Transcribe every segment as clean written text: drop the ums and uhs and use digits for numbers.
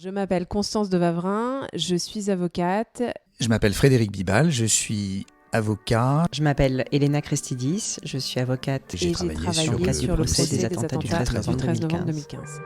Je m'appelle Constance de Wavrin, je suis avocate. Je m'appelle Frédéric Bibal, je suis avocat. Je m'appelle Elena Crestidis, je suis avocate Et j'ai travaillé sur le procès des attentats du 13 novembre 2015.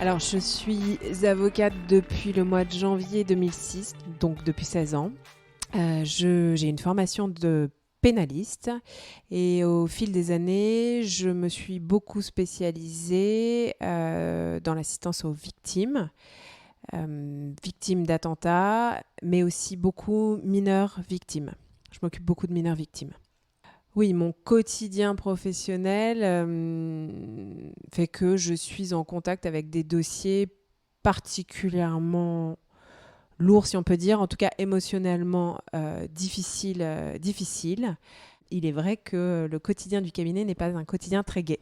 Alors, je suis avocate depuis le mois de janvier 2006, donc depuis 16 ans. J'ai une formation de pénaliste et au fil des années, je me suis beaucoup spécialisée dans l'assistance aux victimes, victimes d'attentats, mais aussi beaucoup mineurs victimes. Je m'occupe beaucoup de mineurs victimes. Oui, mon quotidien professionnel fait que je suis en contact avec des dossiers particulièrement lourds, si on peut dire, en tout cas émotionnellement difficiles. Il est vrai que le quotidien du cabinet n'est pas un quotidien très gai.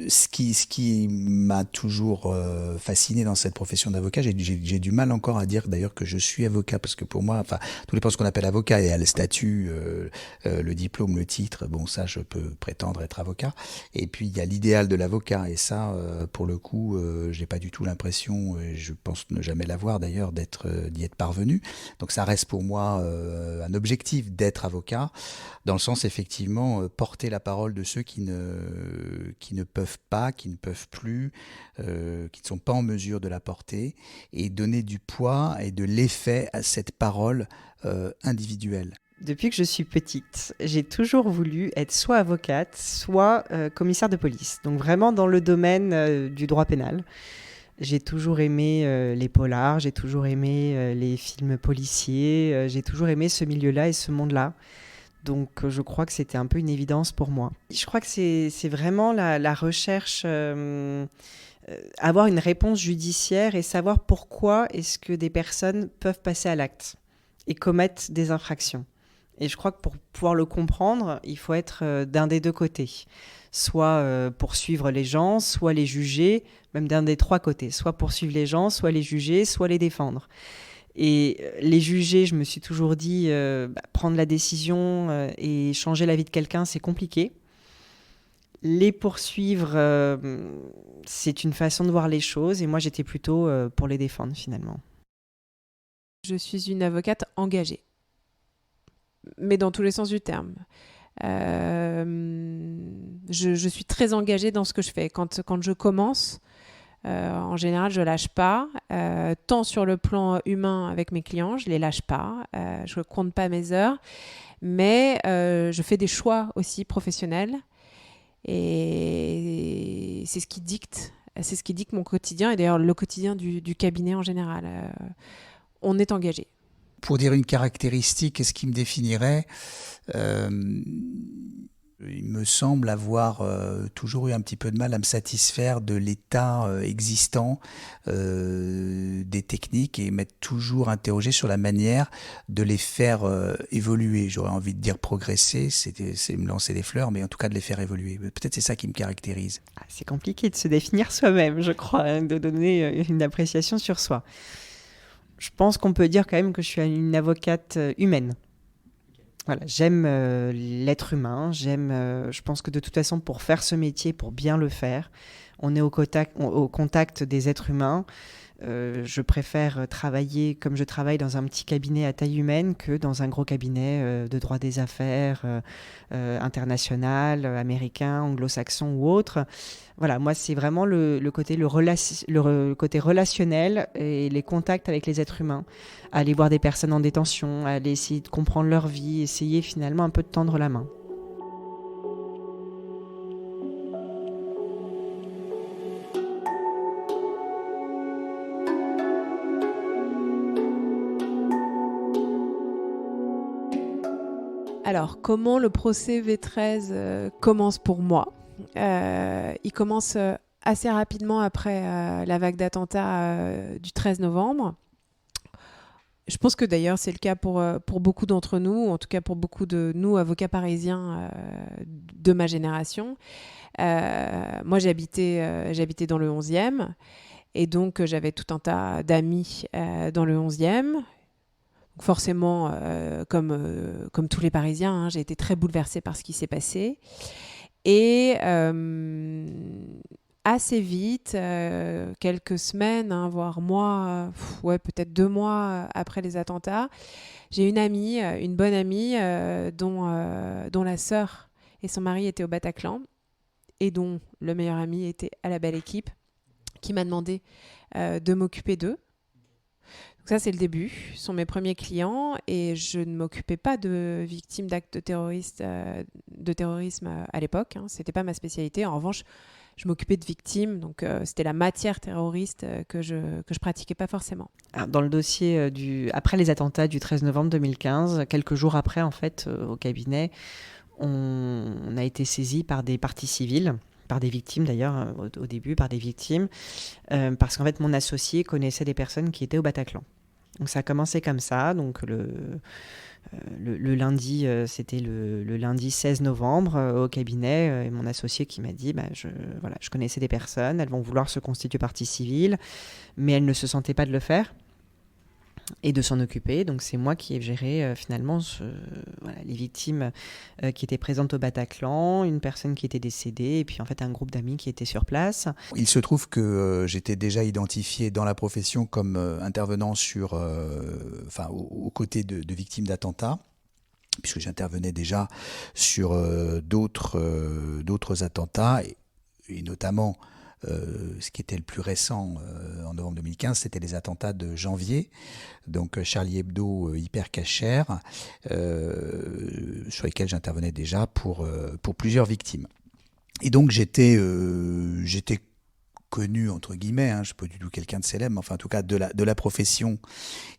Ce qui m'a toujours fasciné dans cette profession d'avocat, j'ai du mal encore à dire d'ailleurs que je suis avocat, parce que pour moi, enfin, tout dépend de ce qu'on appelle avocat, et à le statut, le diplôme, le titre, bon ça je peux prétendre être avocat, et puis il y a l'idéal de l'avocat, et ça pour le coup j'ai pas du tout l'impression, et je pense ne jamais l'avoir d'ailleurs, d'y être parvenu, donc ça reste pour moi un objectif d'être avocat, dans le sens effectivement porter la parole de ceux qui ne peuvent pas, qui ne peuvent plus, qui ne sont pas en mesure de la porter, et donner du poids et de l'effet à cette parole individuelle. Depuis que je suis petite, j'ai toujours voulu être soit avocate, soit commissaire de police. Donc vraiment dans le domaine du droit pénal. J'ai toujours aimé les polars, j'ai toujours aimé les films policiers, j'ai toujours aimé ce milieu-là et ce monde-là. Donc je crois que c'était un peu une évidence pour moi. Je crois que c'est vraiment la recherche, avoir une réponse judiciaire et savoir pourquoi est-ce que des personnes peuvent passer à l'acte et commettre des infractions. Et je crois que pour pouvoir le comprendre, il faut être d'un des deux côtés. Soit poursuivre les gens, soit les juger, même d'un des trois côtés. Soit poursuivre les gens, soit les juger, soit les défendre. Et les juger, je me suis toujours dit, prendre la décision et changer la vie de quelqu'un, c'est compliqué. Les poursuivre, c'est une façon de voir les choses. Et moi, j'étais plutôt pour les défendre, finalement. Je suis une avocate engagée, mais dans tous les sens du terme. Je suis très engagée dans ce que je fais. Quand je commence, en général, je lâche pas, tant sur le plan humain avec mes clients, je les lâche pas, je compte pas mes heures, mais je fais des choix aussi professionnels et c'est ce qui dicte mon quotidien et d'ailleurs le quotidien du cabinet en général. On est engagé. Pour dire une caractéristique, ce qui me définirait, il me semble avoir toujours eu un petit peu de mal à me satisfaire de l'état existant des techniques et m'être toujours interrogé sur la manière de les faire évoluer. J'aurais envie de dire progresser, c'est me lancer des fleurs, mais en tout cas de les faire évoluer. Peut-être c'est ça qui me caractérise. C'est compliqué de se définir soi-même, je crois, de donner une appréciation sur soi. Je pense qu'on peut dire quand même que je suis une avocate humaine. Voilà, j'aime l'être humain, je pense que de toute façon, pour faire ce métier, pour bien le faire, on est au contact des êtres humains. Je préfère travailler comme je travaille dans un petit cabinet à taille humaine que dans un gros cabinet de droit des affaires international, américain, anglo-saxon ou autre. Voilà, moi, c'est vraiment le côté relationnel et les contacts avec les êtres humains. Aller voir des personnes en détention, aller essayer de comprendre leur vie, essayer finalement un peu de tendre la main. Alors, comment le procès V13 commence pour moi ? Il commence assez rapidement après la vague d'attentats du 13 novembre. Je pense que d'ailleurs c'est le cas pour beaucoup d'entre nous, en tout cas pour beaucoup de nous avocats parisiens de ma génération. Moi j'habitais dans le 11e et donc j'avais tout un tas d'amis dans le 11e. Donc forcément, comme tous les Parisiens, hein, j'ai été très bouleversée par ce qui s'est passé. Et assez vite, quelques semaines, hein, voire mois, peut-être 2 mois après les attentats, j'ai une amie, une bonne amie, dont la sœur et son mari étaient au Bataclan et dont le meilleur ami était à la Belle Équipe, qui m'a demandé de m'occuper d'eux. Donc ça, c'est le début. Ce sont mes premiers clients et je ne m'occupais pas de victimes d'actes de terrorisme à l'époque. Hein. Ce n'était pas ma spécialité. En revanche, je m'occupais de victimes, donc c'était la matière terroriste que je pratiquais pas forcément. Alors, dans le dossier après les attentats du 13 novembre 2015, quelques jours après, en fait, au cabinet, on a été saisi par des parties civiles, par des victimes d'ailleurs, au début, par des victimes, parce qu'en fait, mon associé connaissait des personnes qui étaient au Bataclan. Donc ça a commencé comme ça, donc le lundi, c'était le lundi 16 novembre au cabinet, et mon associé qui m'a dit je connaissais des personnes, elles vont vouloir se constituer partie civile, mais elles ne se sentaient pas de le faire et de s'en occuper. Donc c'est moi qui ai géré finalement les victimes qui étaient présentes au Bataclan, une personne qui était décédée et puis en fait un groupe d'amis qui étaient sur place. Il se trouve que j'étais déjà identifié dans la profession comme intervenant aux côtés de victimes d'attentats, puisque j'intervenais déjà sur d'autres attentats, et notamment ce qui était le plus récent en novembre 2015, c'était les attentats de janvier, donc Charlie Hebdo, Hyper Cacher, sur lesquels j'intervenais déjà pour plusieurs victimes. Et donc j'étais connu, entre guillemets, hein, je ne suis pas du tout quelqu'un de célèbre, mais enfin en tout cas de la profession,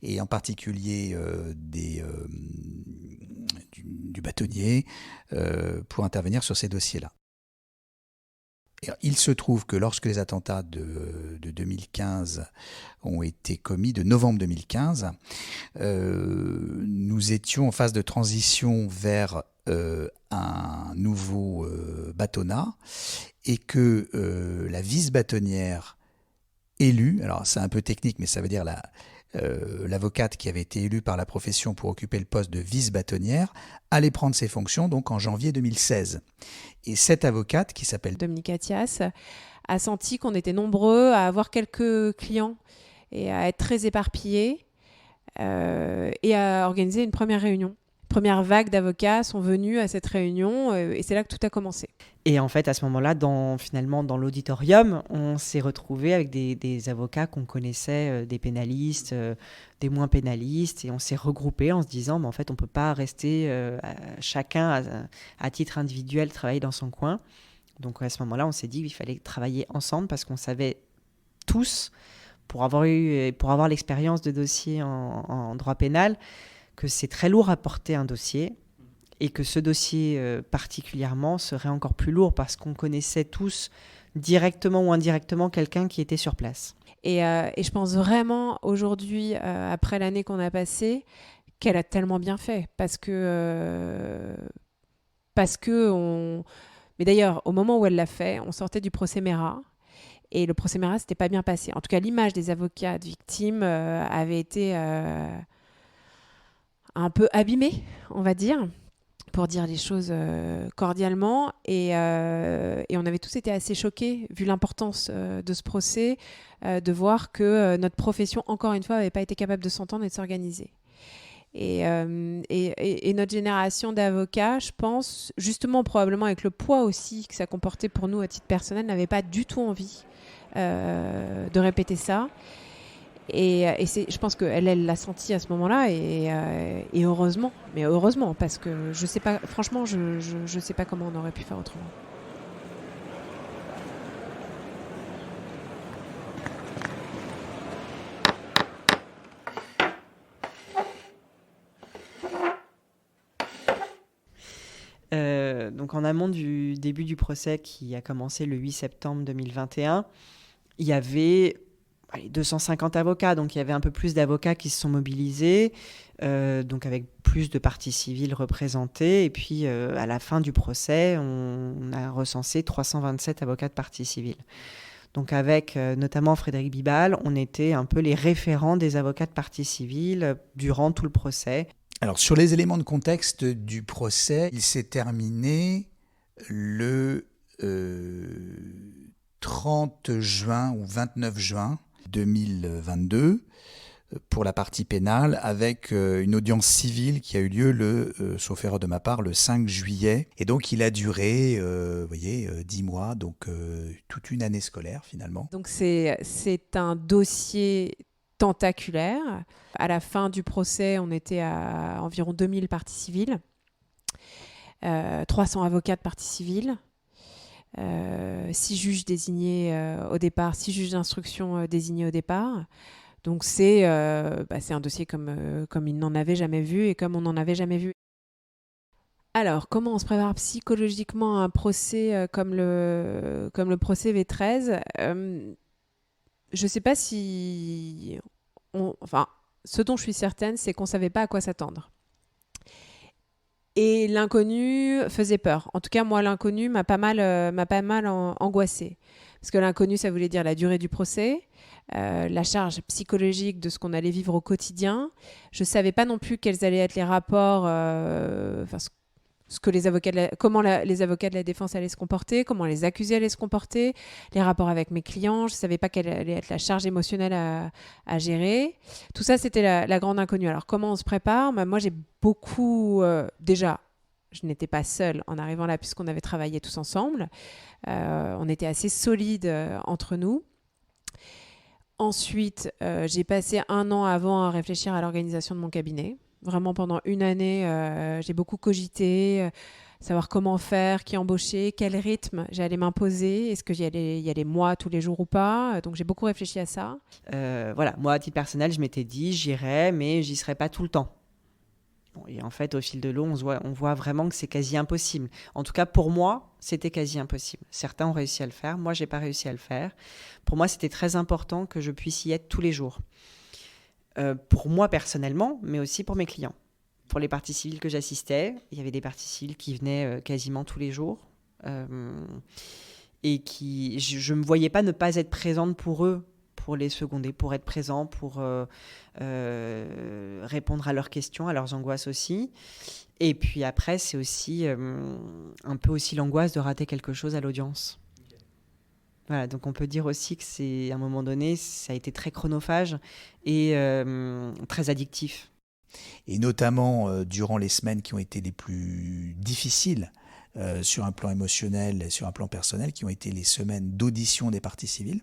et en particulier du bâtonnier, pour intervenir sur ces dossiers-là. Et il se trouve que lorsque les attentats de 2015 ont été commis, de novembre 2015, nous étions en phase de transition vers un nouveau bâtonnat, et que la vice-bâtonnière élue, alors c'est un peu technique, mais ça veut dire l'avocate qui avait été élue par la profession pour occuper le poste de vice-bâtonnière, allait prendre ses fonctions donc en janvier 2016. Et cette avocate, qui s'appelle Dominique Attias, a senti qu'on était nombreux à avoir quelques clients et à être très éparpillés, et à organiser une première réunion. Première vague d'avocats sont venus à cette réunion, et c'est là que tout a commencé. Et en fait, à ce moment-là, dans l'auditorium, on s'est retrouvés avec des avocats qu'on connaissait, des pénalistes, des moins pénalistes, et on s'est regroupés en se disant, mais en fait, on ne peut pas rester chacun à titre individuel travailler dans son coin. Donc à ce moment-là, on s'est dit qu'il fallait travailler ensemble parce qu'on savait tous, pour avoir l'expérience de dossier en droit pénal, que c'est très lourd à porter un dossier, et que ce dossier particulièrement serait encore plus lourd parce qu'on connaissait tous directement ou indirectement quelqu'un qui était sur place. Et je pense vraiment aujourd'hui, après l'année qu'on a passée, qu'elle a tellement bien fait. Parce que mais d'ailleurs, au moment où elle l'a fait, on sortait du procès Mera. Et le procès Mera, c'était pas bien passé. En tout cas, l'image des avocats de victimes avait été un peu abîmée, on va dire, pour dire les choses cordialement. Et on avait tous été assez choqués, vu l'importance de ce procès, de voir que notre profession, encore une fois, n'avait pas été capable de s'entendre et de s'organiser. Et notre génération d'avocats, je pense, justement probablement avec le poids aussi que ça comportait pour nous à titre personnel, n'avait pas du tout envie de répéter ça. Et je pense qu'elle l'a senti à ce moment-là, et heureusement, parce que je sais pas, franchement, je sais pas comment on aurait pu faire autrement. Donc en amont du début du procès qui a commencé le 8 septembre 2021, il y avait 250 avocats, donc il y avait un peu plus d'avocats qui se sont mobilisés, donc avec plus de parties civiles représentées. Et puis à la fin du procès, on a recensé 327 avocats de parties civiles. Donc avec notamment Frédéric Bibal, on était un peu les référents des avocats de partie civile durant tout le procès. Alors sur les éléments de contexte du procès, il s'est terminé le 30 juin ou 29 juin 2022 pour la partie pénale, avec une audience civile qui a eu lieu sauf erreur de ma part, le 5 juillet. Et donc il a duré, 10 mois, donc toute une année scolaire finalement. Donc c'est un dossier tentaculaire. À la fin du procès, on était à environ 2000 parties civiles, 300 avocats de parties civiles, 6 juges désignés au départ, 6 juges d'instruction désignés au départ. Donc c'est un dossier comme il n'en avait jamais vu et comme on n'en avait jamais vu. Alors, comment on se prépare psychologiquement à un procès comme le procès V13 ? Je ne sais pas si... ce dont je suis certaine, c'est qu'on ne savait pas à quoi s'attendre. Et l'inconnu faisait peur. En tout cas, moi, l'inconnu m'a pas mal angoissée. Parce que l'inconnu, ça voulait dire la durée du procès, la charge psychologique de ce qu'on allait vivre au quotidien. Je ne savais pas non plus quels allaient être les rapports, comment les avocats de la défense allaient se comporter, comment les accusés allaient se comporter, les rapports avec mes clients. Je ne savais pas quelle allait être la charge émotionnelle à gérer. Tout ça, c'était la grande inconnue. Alors, comment on se prépare ? Moi, j'ai beaucoup... déjà, je n'étais pas seule en arrivant là, puisqu'on avait travaillé tous ensemble. On était assez solides entre nous. Ensuite, j'ai passé 1 an avant à réfléchir à l'organisation de mon cabinet. Vraiment, pendant une année, j'ai beaucoup cogité, savoir comment faire, qui embaucher, quel rythme j'allais m'imposer, est-ce qu'il y allait moi tous les jours ou pas. Donc, j'ai beaucoup réfléchi à ça. Moi, à titre personnel, je m'étais dit, j'irai, mais j'y serai pas tout le temps. Et en fait, au fil de l'eau, on voit vraiment que c'est quasi impossible. En tout cas, pour moi, c'était quasi impossible. Certains ont réussi à le faire. Moi, je n'ai pas réussi à le faire. Pour moi, c'était très important que je puisse y être tous les jours. Pour moi, personnellement, mais aussi pour mes clients. Pour les parties civiles que j'assistais, il y avait des parties civiles qui venaient quasiment tous les jours. Et je ne me voyais pas ne pas être présente pour eux, pour les seconder, pour être présent, pour répondre à leurs questions, à leurs angoisses aussi. Et puis après, c'est aussi un peu aussi l'angoisse de rater quelque chose à l'audience. Voilà, donc on peut dire aussi que à un moment donné, ça a été très chronophage et très addictif. Et notamment durant les semaines qui ont été les plus difficiles sur un plan émotionnel et sur un plan personnel, qui ont été les semaines d'audition des parties civiles,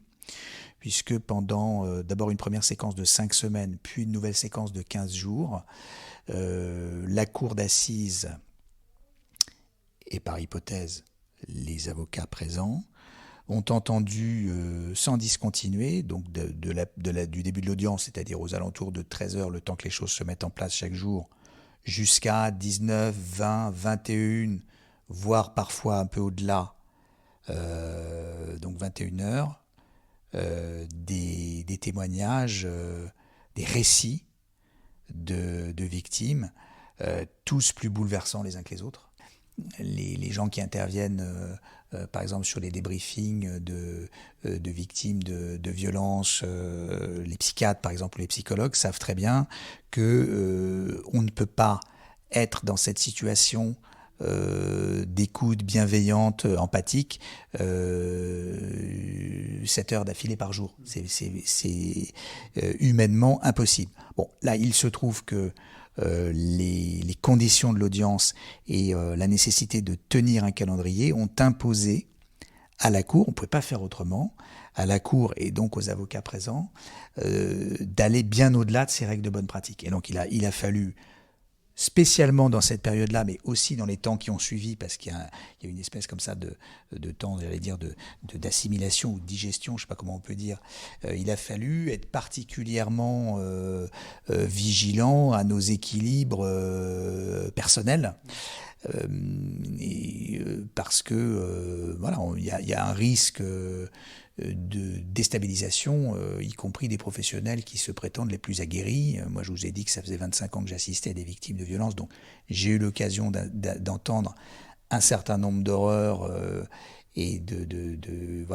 puisque pendant d'abord une première séquence de 5 semaines, puis une nouvelle séquence de 15 jours, la cour d'assises, et par hypothèse les avocats présents, ont entendu sans discontinuer, donc du début de l'audience, c'est-à-dire aux alentours de 13h, le temps que les choses se mettent en place chaque jour, jusqu'à 19, 20, 21, voire parfois un peu au-delà, donc 21h, des témoignages, des récits de victimes, tous plus bouleversants les uns que les autres. Les gens qui interviennent, par exemple, sur les débriefings de victimes de violences, les psychiatres, par exemple, ou les psychologues, savent très bien qu'on ne peut pas être dans cette situation d'écoute bienveillante, empathique, 7 heures d'affilée par jour. C'est humainement impossible. Bon, là, il se trouve que les conditions de l'audience et la nécessité de tenir un calendrier ont imposé à la Cour, on ne pouvait pas faire autrement, à la Cour et donc aux avocats présents, d'aller bien au-delà de ces règles de bonne pratique. Et donc il a fallu, spécialement dans cette période-là, mais aussi dans les temps qui ont suivi, parce qu'il y a une espèce comme ça de temps, j'allais dire, d'assimilation ou de digestion, je ne sais pas comment on peut dire. Il a fallu être particulièrement vigilant à nos équilibres personnels. Parce que voilà, il y a un risque de déstabilisation, y compris des professionnels qui se prétendent les plus aguerris. Moi, je vous ai dit que ça faisait 25 ans que j'assistais à des victimes de violences, donc j'ai eu l'occasion d'entendre un certain nombre d'horreurs et de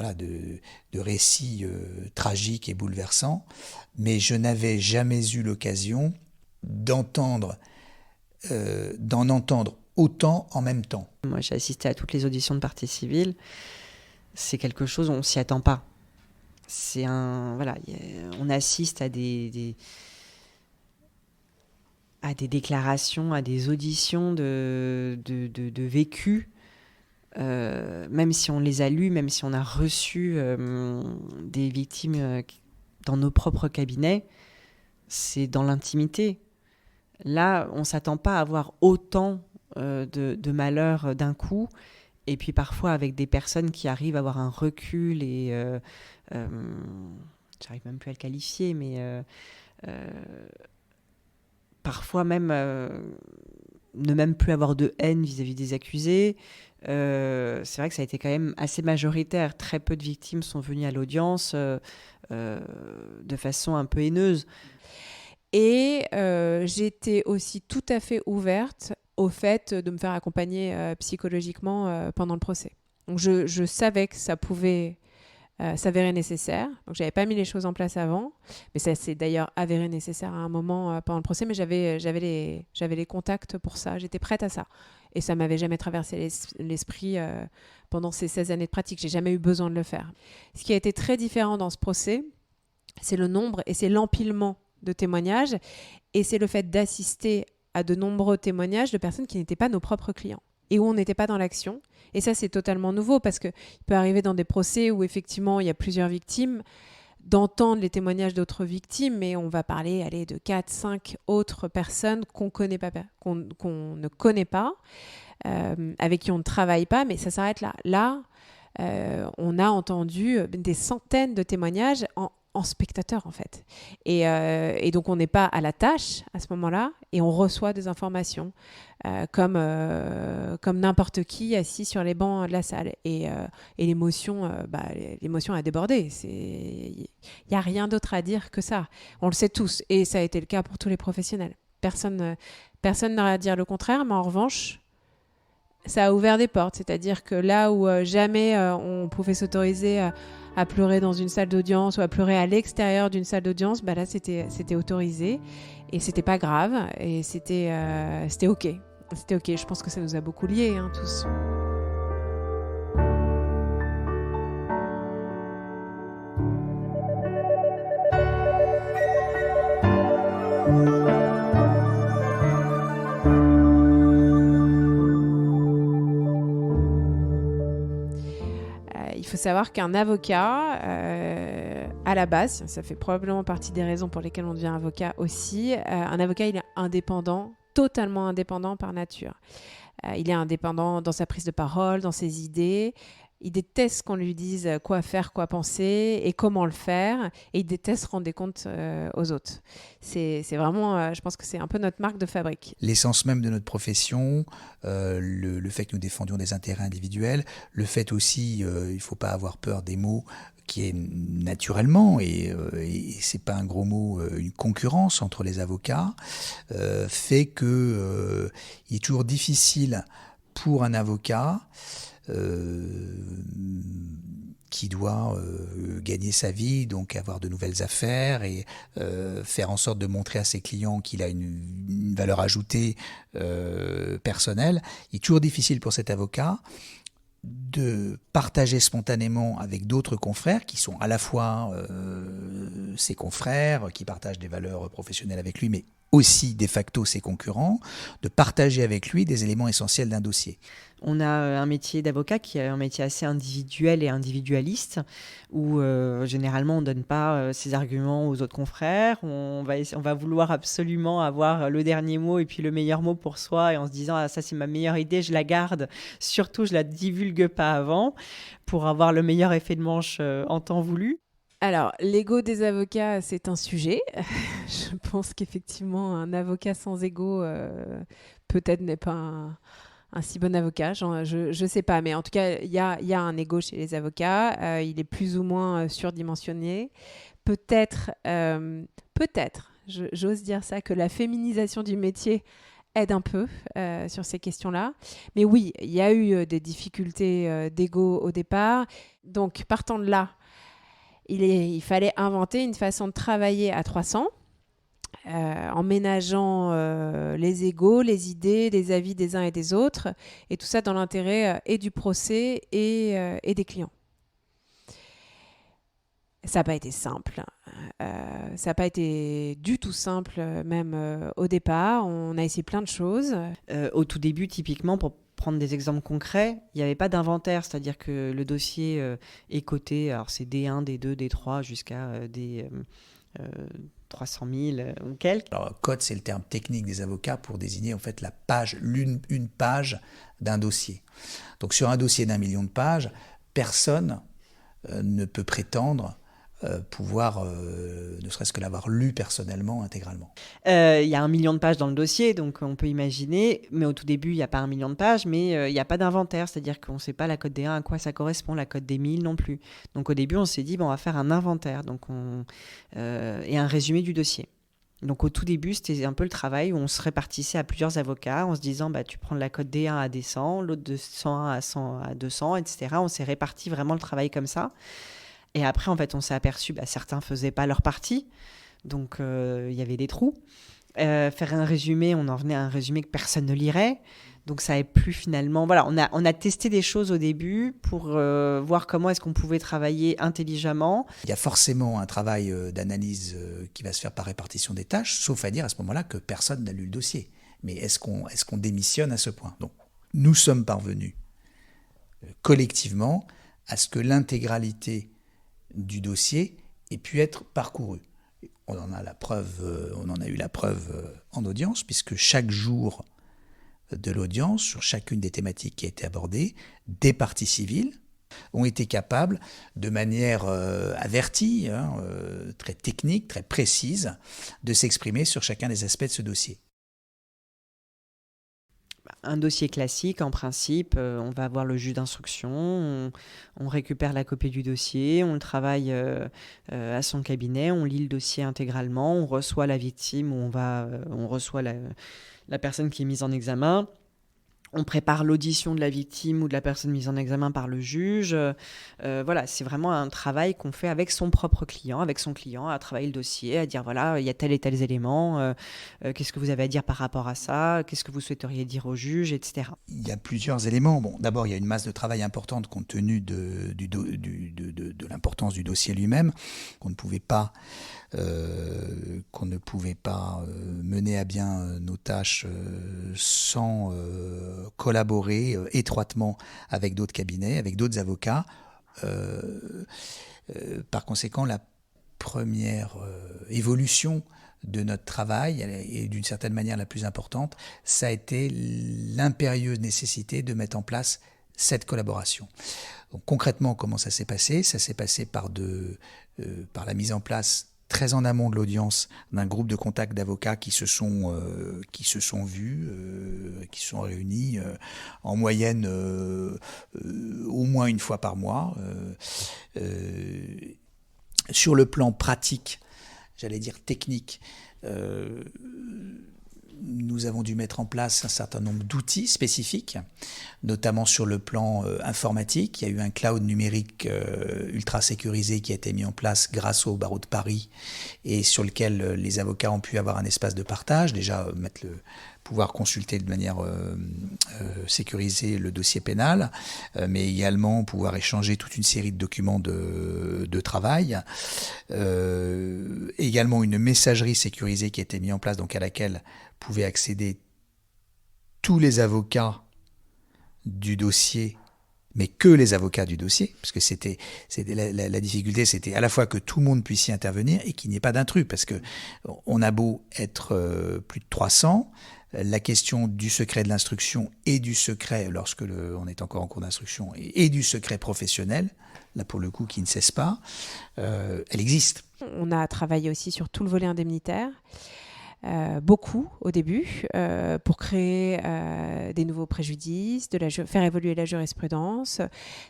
récits tragiques et bouleversants, mais je n'avais jamais eu l'occasion d'en entendre autant en même temps. Moi, j'ai assisté à toutes les auditions de partie civile. C'est quelque chose, on ne s'y attend pas. On assiste à des déclarations, à des auditions de vécus, même si on les a lus, même si on a reçu des victimes dans nos propres cabinets, c'est dans l'intimité. Là, on ne s'attend pas à avoir autant de malheurs d'un coup, et puis parfois avec des personnes qui arrivent à avoir un recul et j'arrive même plus à le qualifier, mais parfois même ne même plus avoir de haine vis-à-vis des accusés. C'est vrai que ça a été quand même assez majoritaire. Très peu de victimes sont venues à l'audience de façon un peu haineuse. Et j'étais aussi tout à fait ouverte au fait de me faire accompagner psychologiquement pendant le procès. Donc je savais que ça pouvait s'avérer nécessaire. Donc j'avais pas mis les choses en place avant, mais ça s'est d'ailleurs avéré nécessaire à un moment pendant le procès, mais j'avais les contacts pour ça, j'étais prête à ça. Et ça m'avait jamais traversé l'esprit pendant ces 16 années de pratique, j'ai jamais eu besoin de le faire. Ce qui a été très différent dans ce procès, c'est le nombre et c'est l'empilement de témoignages, et c'est le fait d'assister à de nombreux témoignages de personnes qui n'étaient pas nos propres clients et où on n'était pas dans l'action. Et ça, c'est totalement nouveau, parce qu'il peut arriver dans des procès où effectivement il y a plusieurs victimes, d'entendre les témoignages d'autres victimes, mais on va parler de 4, 5 autres personnes qu'on ne connaît pas, avec qui on ne travaille pas, mais ça s'arrête là. Là, on a entendu des centaines de témoignages en spectateur, en fait. Et donc, on n'est pas à la tâche à ce moment-là, et on reçoit des informations comme n'importe qui assis sur les bancs de la salle. Et l'émotion a débordé. Il n'y a rien d'autre à dire que ça. On le sait tous, et ça a été le cas pour tous les professionnels. Personne n'aura à dire le contraire, mais en revanche, ça a ouvert des portes. C'est-à-dire que là où jamais on pouvait s'autoriser à pleurer dans une salle d'audience ou à pleurer à l'extérieur d'une salle d'audience, là c'était autorisé et c'était pas grave, et c'était ok. C'était ok. Je pense que ça nous a beaucoup liés, tous. Il faut savoir qu'un avocat, à la base, ça fait probablement partie des raisons pour lesquelles on devient avocat aussi, un avocat, il est indépendant, totalement indépendant par nature. Il est indépendant dans sa prise de parole, dans ses idées. Il déteste qu'on lui dise quoi faire, quoi penser et comment le faire. Et il déteste rendre des comptes aux autres. C'est vraiment, je pense que c'est un peu notre marque de fabrique. L'essence même de notre profession, le fait que nous défendions des intérêts individuels, le fait aussi, il ne faut pas avoir peur des mots, qui est naturellement, et c'est pas un gros mot, une concurrence entre les avocats, fait que il est toujours difficile pour un avocat qui doit gagner sa vie, donc avoir de nouvelles affaires et faire en sorte de montrer à ses clients qu'il a une valeur ajoutée personnelle. Il est toujours difficile pour cet avocat de partager spontanément avec d'autres confrères qui sont à la fois ses confrères, qui partagent des valeurs professionnelles avec lui, mais aussi de facto ses concurrents, de partager avec lui des éléments essentiels d'un dossier. On a un métier d'avocat qui est un métier assez individuel et individualiste, où généralement on ne donne pas ses arguments aux autres confrères. On va vouloir absolument avoir le dernier mot et puis le meilleur mot pour soi, et en se disant ah, ça c'est ma meilleure idée, je la garde. Surtout je la divulgue pas avant pour avoir le meilleur effet de manche en temps voulu. Alors, l'ego des avocats, c'est un sujet. Je pense qu'effectivement, un avocat sans ego, peut-être n'est pas un si bon avocat. Je sais pas, mais en tout cas, il y a un ego chez les avocats. Il est plus ou moins surdimensionné. Peut-être, j'ose dire ça, que la féminisation du métier aide un peu sur ces questions-là. Mais oui, il y a eu des difficultés d'ego au départ. Donc, partant de là, il fallait inventer une façon de travailler à 300, en ménageant les égos, les idées, les avis des uns et des autres, et tout ça dans l'intérêt et du procès et des clients. Ça n'a pas été simple. Ça n'a pas été du tout simple, même au départ. On a essayé plein de choses. Au tout début, typiquement, pour prendre des exemples concrets, il n'y avait pas d'inventaire, c'est-à-dire que le dossier est coté, alors c'est D1, D2, D3 jusqu'à des 300 000 ou quelques. Alors, code, c'est le terme technique des avocats pour désigner en fait la page, une page d'un dossier. Donc sur un dossier d'1 million de pages, personne ne peut prétendre pouvoir, ne serait-ce que l'avoir lu personnellement, intégralement. Il y a 1 million de pages dans le dossier, donc on peut imaginer, mais au tout début, il n'y a pas 1 million de pages, mais il n'y a pas d'inventaire, c'est-à-dire qu'on ne sait pas la code des 1 à quoi ça correspond, la code des 1000 non plus. Donc au début, on s'est dit, on va faire un inventaire et un résumé du dossier. Donc au tout début, c'était un peu le travail où on se répartissait à plusieurs avocats en se disant, tu prends la code D1 à D100, l'autre de 101 à 100 à 200, etc. On s'est réparti vraiment le travail comme ça. Et après, en fait, on s'est aperçu, certains ne faisaient pas leur partie, donc il y avait des trous. Faire un résumé, on en venait à un résumé que personne ne lirait, donc ça n'avait plus finalement... Voilà, on a testé des choses au début pour voir comment est-ce qu'on pouvait travailler intelligemment. Il y a forcément un travail d'analyse qui va se faire par répartition des tâches, sauf à dire à ce moment-là que personne n'a lu le dossier. Mais est-ce qu'on démissionne à ce point ? Donc, nous sommes parvenus collectivement à ce que l'intégralité du dossier ait pu être parcouru. On en a eu la preuve en audience, puisque chaque jour de l'audience, sur chacune des thématiques qui a été abordée, des parties civiles ont été capables, de manière avertie, très technique, très précise, de s'exprimer sur chacun des aspects de ce dossier. Un dossier classique, en principe, on va voir le juge d'instruction, on récupère la copie du dossier, on le travaille à son cabinet, on lit le dossier intégralement, on reçoit la victime, on reçoit la personne qui est mise en examen. On prépare l'audition de la victime ou de la personne mise en examen par le juge. Voilà, c'est vraiment un travail qu'on fait avec son propre client, avec son client, à travailler le dossier, à dire voilà, il y a tel et tel élément, qu'est-ce que vous avez à dire par rapport à ça, qu'est-ce que vous souhaiteriez dire au juge, etc. Il y a plusieurs éléments. Bon, d'abord, il y a une masse de travail importante compte tenu de l'importance du dossier lui-même, qu'on ne pouvait pas mener à bien nos tâches sans collaborer étroitement avec d'autres cabinets, avec d'autres avocats. Par conséquent, la première évolution de notre travail, et d'une certaine manière la plus importante, ça a été l'impérieuse nécessité de mettre en place cette collaboration. Donc, concrètement, comment ça s'est passé ? Ça s'est passé par la mise en place très en amont de l'audience d'un groupe de contact d'avocats qui se sont vus, qui se sont réunis en moyenne au moins une fois par mois. Sur le plan pratique, j'allais dire technique, nous avons dû mettre en place un certain nombre d'outils spécifiques, notamment sur le plan informatique. Il y a eu un cloud numérique ultra sécurisé qui a été mis en place grâce au barreau de Paris et sur lequel les avocats ont pu avoir un espace de partage, déjà pouvoir consulter de manière sécurisée le dossier pénal, mais également pouvoir échanger toute une série de documents de travail. Également une messagerie sécurisée qui a été mise en place, donc à laquelle pouvaient accéder tous les avocats du dossier, mais que les avocats du dossier, parce que la difficulté, c'était à la fois que tout le monde puisse y intervenir et qu'il n'y ait pas d'intrus, parce que on a beau être plus de 300, la question du secret de l'instruction et du secret, lorsque on est encore en cours d'instruction, et du secret professionnel, là pour le coup qui ne cesse pas, elle existe. On a travaillé aussi sur tout le volet indemnitaire. beaucoup au début pour créer des nouveaux préjudices, faire évoluer la jurisprudence.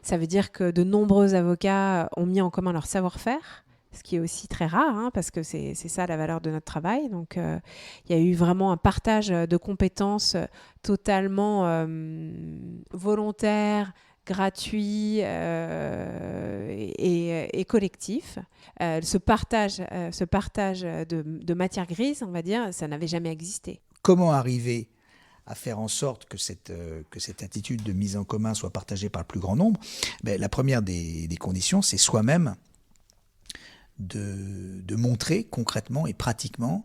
Ça veut dire que de nombreux avocats ont mis en commun leur savoir-faire, ce qui est aussi très rare, parce que c'est ça la valeur de notre travail. Donc, il y a eu vraiment un partage de compétences totalement volontaire, gratuit et collectif. Ce partage de matière grise, on va dire, ça n'avait jamais existé. Comment arriver à faire en sorte que cette attitude de mise en commun soit partagée par le plus grand nombre? La première des conditions, c'est soi-même de montrer concrètement et pratiquement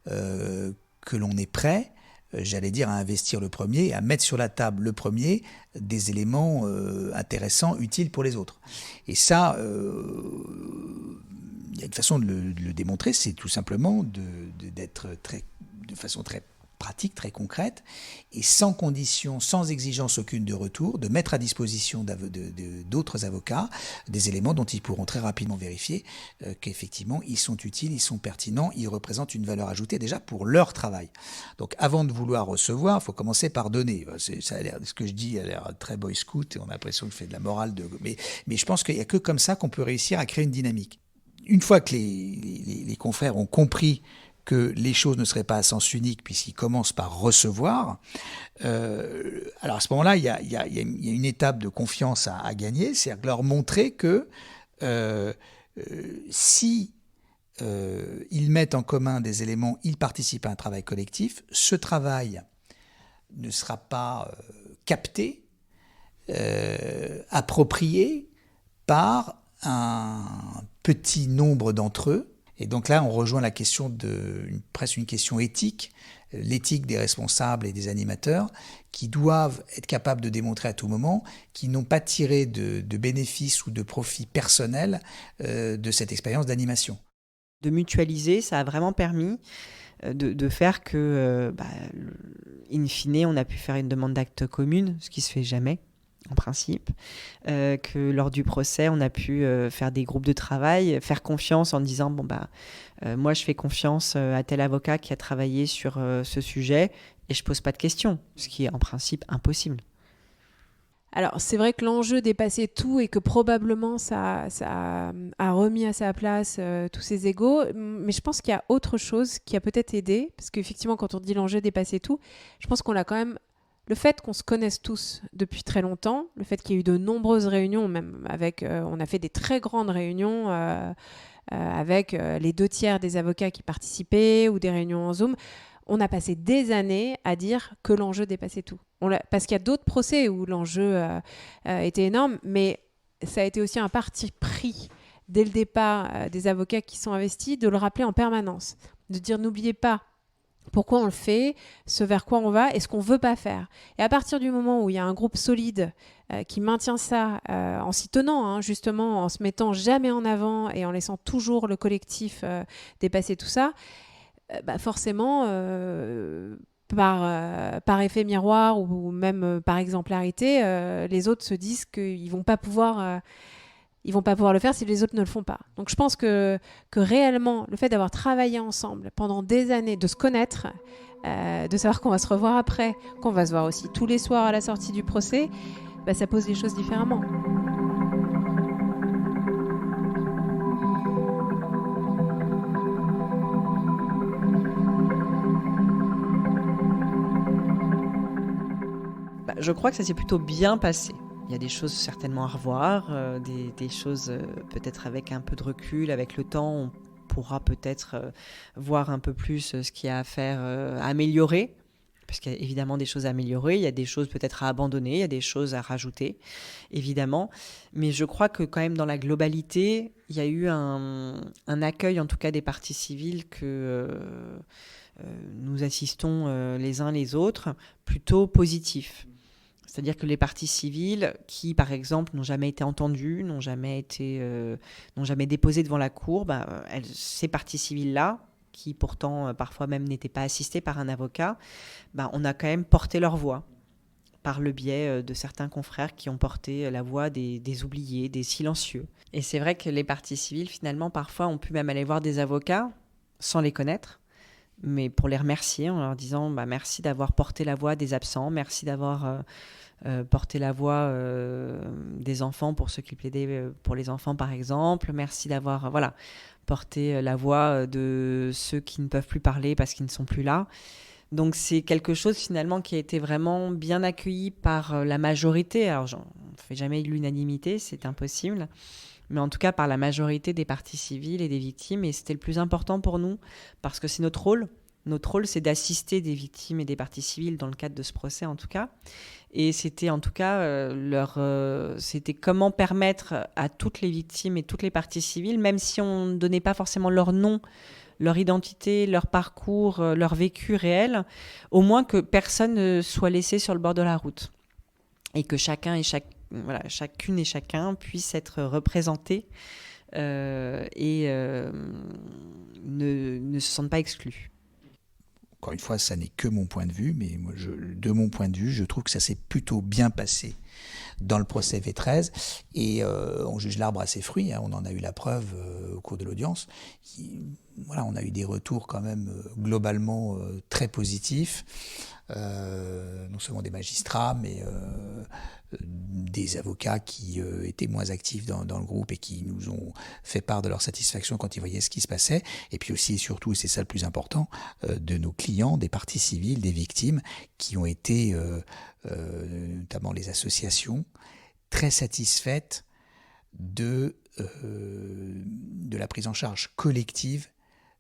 que l'on est prêt, j'allais dire, à investir le premier, à mettre sur la table le premier des éléments intéressants, utiles pour les autres. Et ça, il y a une façon de le démontrer, c'est tout simplement d'être de façon très pratique, très concrète, et sans condition, sans exigence aucune de retour, de mettre à disposition d'autres avocats des éléments dont ils pourront très rapidement vérifier qu'effectivement ils sont utiles, ils sont pertinents, ils représentent une valeur ajoutée déjà pour leur travail. Donc avant de vouloir recevoir, il faut commencer par donner. Ça a l'air, ce que je dis a l'air très boy scout, et on a l'impression que je fais de la morale, mais je pense qu'il n'y a que comme ça qu'on peut réussir à créer une dynamique. Une fois que les confrères ont compris que les choses ne seraient pas à sens unique puisqu'ils commencent par recevoir, alors à ce moment-là, il y a une étape de confiance à gagner, c'est-à-dire leur montrer que si ils mettent en commun des éléments, ils participent à un travail collectif, ce travail ne sera pas capté, approprié par un petit nombre d'entre eux. Et donc là, on rejoint la question presque une question éthique, l'éthique des responsables et des animateurs, qui doivent être capables de démontrer à tout moment qu'ils n'ont pas tiré de bénéfices ou de profits personnels de cette expérience d'animation. De mutualiser, ça a vraiment permis de faire que, in fine, on a pu faire une demande d'acte commune, ce qui ne se fait jamais, en principe, que lors du procès, on a pu faire des groupes de travail, faire confiance en disant moi je fais confiance à tel avocat qui a travaillé sur ce sujet et je pose pas de questions, ce qui est en principe impossible. Alors, c'est vrai que l'enjeu dépassait tout et que probablement ça a remis à sa place tous ces égos. Mais je pense qu'il y a autre chose qui a peut-être aidé. Parce qu'effectivement, quand on dit l'enjeu dépassait tout, je pense qu'on l'a quand même... Le fait qu'on se connaisse tous depuis très longtemps, le fait qu'il y ait eu de nombreuses réunions, même avec... on a fait des très grandes réunions avec les 2/3 des avocats qui participaient ou des réunions en Zoom. On a passé des années à dire que l'enjeu dépassait tout. Parce qu'il y a d'autres procès où l'enjeu était énorme, mais ça a été aussi un parti pris dès le départ des avocats qui sont investis, de le rappeler en permanence, de dire n'oubliez pas pourquoi on le fait, ce vers quoi on va et ce qu'on ne veut pas faire. Et à partir du moment où il y a un groupe solide qui maintient ça en s'y tenant, justement, en se mettant jamais en avant et en laissant toujours le collectif dépasser tout ça, forcément, par effet miroir ou même par exemplarité, les autres se disent qu'ils ne vont pas pouvoir le faire si les autres ne le font pas. Donc je pense que réellement, le fait d'avoir travaillé ensemble pendant des années, de se connaître, de savoir qu'on va se revoir après, qu'on va se voir aussi tous les soirs à la sortie du procès, ça pose les choses différemment. Je crois que ça s'est plutôt bien passé. Il y a des choses certainement à revoir, des choses peut-être avec un peu de recul, avec le temps, on pourra peut-être voir un peu plus ce qu'il y a à faire, à améliorer, parce qu'il y a évidemment des choses à améliorer, il y a des choses peut-être à abandonner, il y a des choses à rajouter, évidemment. Mais je crois que quand même dans la globalité, il y a eu un accueil en tout cas des parties civiles que nous assistons les uns les autres, plutôt positif. C'est-à-dire que les parties civiles qui, par exemple, n'ont jamais été entendues, n'ont jamais déposé devant la cour, ces parties civiles-là, qui pourtant parfois même n'étaient pas assistées par un avocat, on a quand même porté leur voix par le biais de certains confrères qui ont porté la voix des oubliés, des silencieux. Et c'est vrai que les parties civiles, finalement, parfois, ont pu même aller voir des avocats sans les connaître, mais pour les remercier en leur disant merci d'avoir porté la voix des absents, merci d'avoir porté la voix des enfants pour ceux qui plaidaient pour les enfants par exemple, merci d'avoir porté la voix de ceux qui ne peuvent plus parler parce qu'ils ne sont plus là. Donc c'est quelque chose finalement qui a été vraiment bien accueilli par la majorité. Alors on ne fait jamais l'unanimité, c'est impossible, mais en tout cas par la majorité des parties civiles et des victimes. Et c'était le plus important pour nous parce que c'est notre rôle. Notre rôle, c'est d'assister des victimes et des parties civiles dans le cadre de ce procès en tout cas. Et c'était en tout cas c'était comment permettre à toutes les victimes et toutes les parties civiles, même si on ne donnait pas forcément leur nom, leur identité, leur parcours, leur vécu réel, au moins que personne ne soit laissé sur le bord de la route. Et que chacune et chacun puisse être représenté et ne se sente pas exclu. Encore une fois, ça n'est que mon point de vue, mais moi, de mon point de vue, je trouve que ça s'est plutôt bien passé dans le procès V13. Et on juge l'arbre à ses fruits, on en a eu la preuve au cours de l'audience. On a eu des retours quand même globalement très positifs, non seulement des magistrats, mais des avocats qui étaient moins actifs dans le groupe et qui nous ont fait part de leur satisfaction quand ils voyaient ce qui se passait. Et puis aussi et surtout, et c'est ça le plus important, de nos clients, des parties civiles, des victimes, qui ont été, notamment les associations, très satisfaites de la prise en charge collective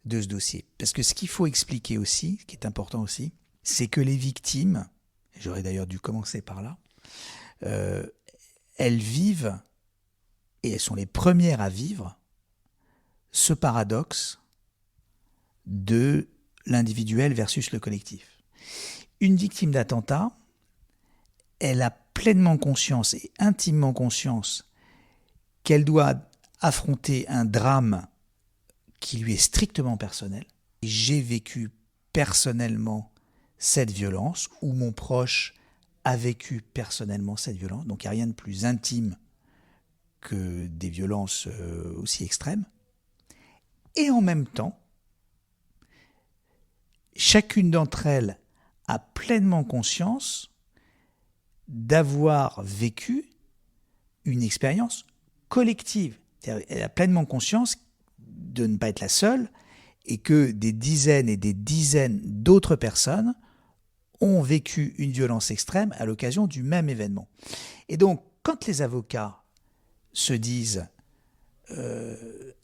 de ce dossier. Parce que ce qu'il faut expliquer aussi, ce qui est important aussi, c'est que les victimes, j'aurais d'ailleurs dû commencer par là, elles vivent, et elles sont les premières à vivre, ce paradoxe de l'individuel versus le collectif. Une victime d'attentat, elle a pleinement conscience et intimement conscience qu'elle doit affronter un drame qui lui est strictement personnel. J'ai vécu personnellement cette violence, ou mon proche a vécu personnellement cette violence. Donc il n'y a rien de plus intime que des violences aussi extrêmes. Et en même temps, chacune d'entre elles a pleinement conscience d'avoir vécu une expérience collective. C'est-à-dire, elle a pleinement conscience de ne pas être la seule et que des dizaines et des dizaines d'autres personnes ont vécu une violence extrême à l'occasion du même événement. Et donc, quand les avocats se disent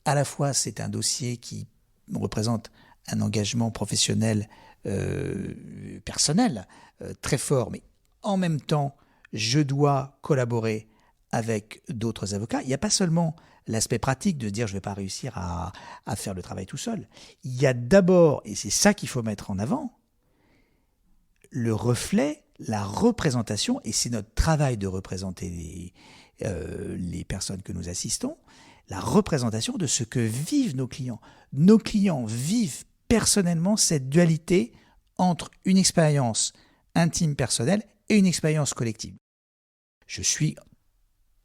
à la fois c'est un dossier qui représente un engagement professionnel personnel très fort, mais en même temps, je dois collaborer avec d'autres avocats. Il n'y a pas seulement l'aspect pratique de dire je ne vais pas réussir à faire le travail tout seul. Il y a d'abord, et c'est ça qu'il faut mettre en avant, le reflet, la représentation, et c'est notre travail de représenter les personnes que nous assistons, la représentation de ce que vivent nos clients. Nos clients vivent personnellement cette dualité entre une expérience intime personnelle et une expérience collective. Je suis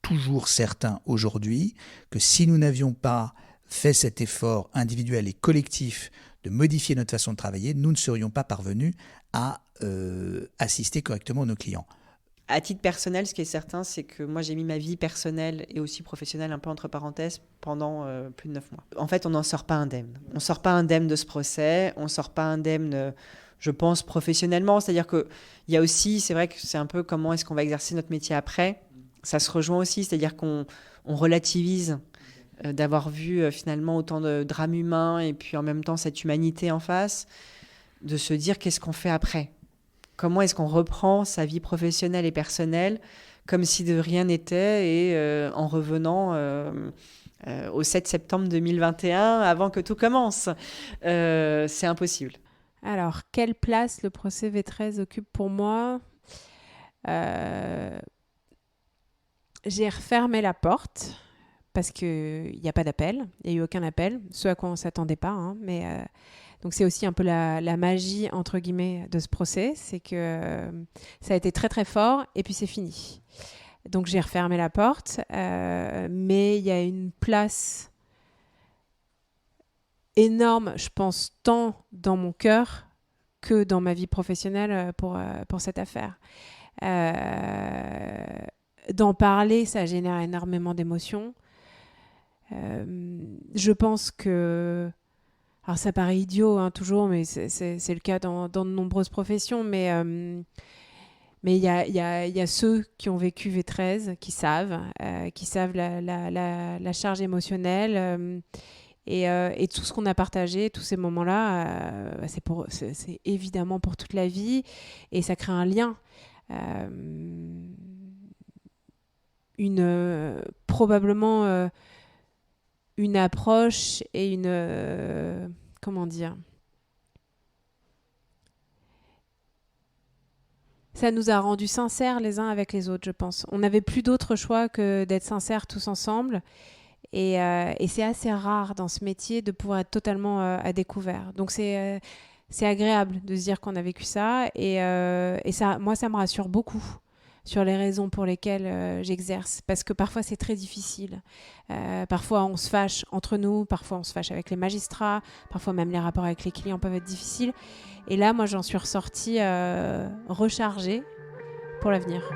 toujours certain aujourd'hui que si nous n'avions pas fait cet effort individuel et collectif de modifier notre façon de travailler, nous ne serions pas parvenus à assister correctement nos clients. À titre personnel, ce qui est certain, c'est que moi, j'ai mis ma vie personnelle et aussi professionnelle un peu entre parenthèses pendant plus de 9 mois. En fait, on n'en sort pas indemne. On ne sort pas indemne de ce procès, on ne sort pas indemne, je pense, professionnellement. C'est-à-dire qu'il y a aussi, c'est vrai que c'est un peu comment est-ce qu'on va exercer notre métier après. Ça se rejoint aussi, c'est-à-dire qu'on relativise d'avoir vu finalement autant de drames humains et puis en même temps cette humanité en face, de se dire qu'est-ce qu'on fait après ? Comment est-ce qu'on reprend sa vie professionnelle et personnelle comme si de rien n'était et en revenant au 7 septembre 2021 avant que tout commence. C'est impossible. Alors, quelle place le procès V13 occupe pour moi ? J'ai refermé la porte parce qu'il n'y a pas d'appel. Il n'y a eu aucun appel, ce à quoi on ne s'attendait pas. Mais, donc, c'est aussi un peu la magie, entre guillemets, de ce procès. C'est que ça a été très, très fort et puis c'est fini. Donc, j'ai refermé la porte. Mais il y a une place énorme, je pense, tant dans mon cœur que dans ma vie professionnelle pour cette affaire. D'en parler, ça génère énormément d'émotions. Je pense que... Alors ça paraît idiot, hein, toujours, mais c'est le cas dans de nombreuses professions, mais il y a ceux qui ont vécu V13, qui savent la charge émotionnelle et tout ce qu'on a partagé, tous ces moments-là, c'est évidemment pour toute la vie et ça crée un lien. Probablement une approche et une... comment dire ? Ça nous a rendus sincères les uns avec les autres, je pense. On n'avait plus d'autre choix que d'être sincères tous ensemble. Et c'est assez rare dans ce métier de pouvoir être totalement à découvert. Donc c'est agréable de se dire qu'on a vécu ça. Et ça, moi, ça me rassure beaucoup sur les raisons pour lesquelles j'exerce. Parce que parfois, c'est très difficile. Parfois, on se fâche entre nous. Parfois, on se fâche avec les magistrats. Parfois, même les rapports avec les clients peuvent être difficiles. Et là, moi, j'en suis ressortie rechargée pour l'avenir.